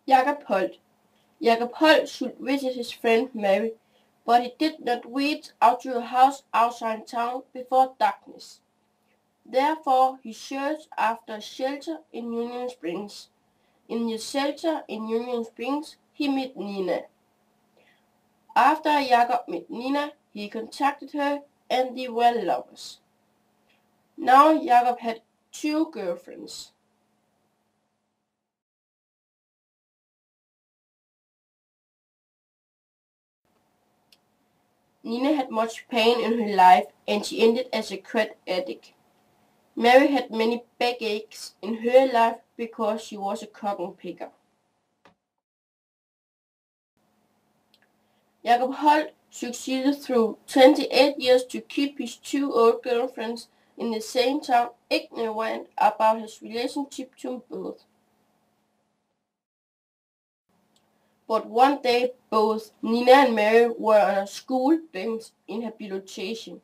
Jacob Holt. Jacob Holt should visit his friend Mary, but he did not reach out to a house outside town before darkness. Therefore, he searched after a shelter in Union Springs. In the shelter in Union Springs, he met Nina. After Jacob met Nina, he contacted her and they were lovers. Now Jacob had 2 girlfriends. Nina had much pain in her life and she ended as a crack addict. Mary had many backaches in her life because she was a cotton picker. Jacob Holt succeeded through 28 years to keep his 2 old girlfriends in the same town ignorant about his relationship to both. But one day both Nina and Mary were on a school bench in habilitation.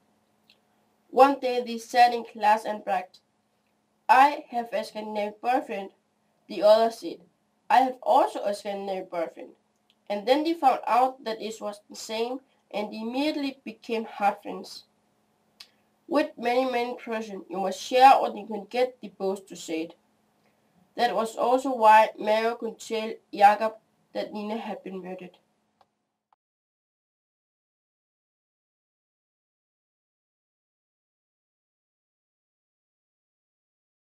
One day they sat in class and bragged, "I have a Scandinavian boyfriend." The other said, "I have also a Scandinavian boyfriend." And then they found out that it was the same and they immediately became hard friends. With many persons, you must share what you can get, the both to say it. That was also why Mary could tell Jacob that Nina had been murdered.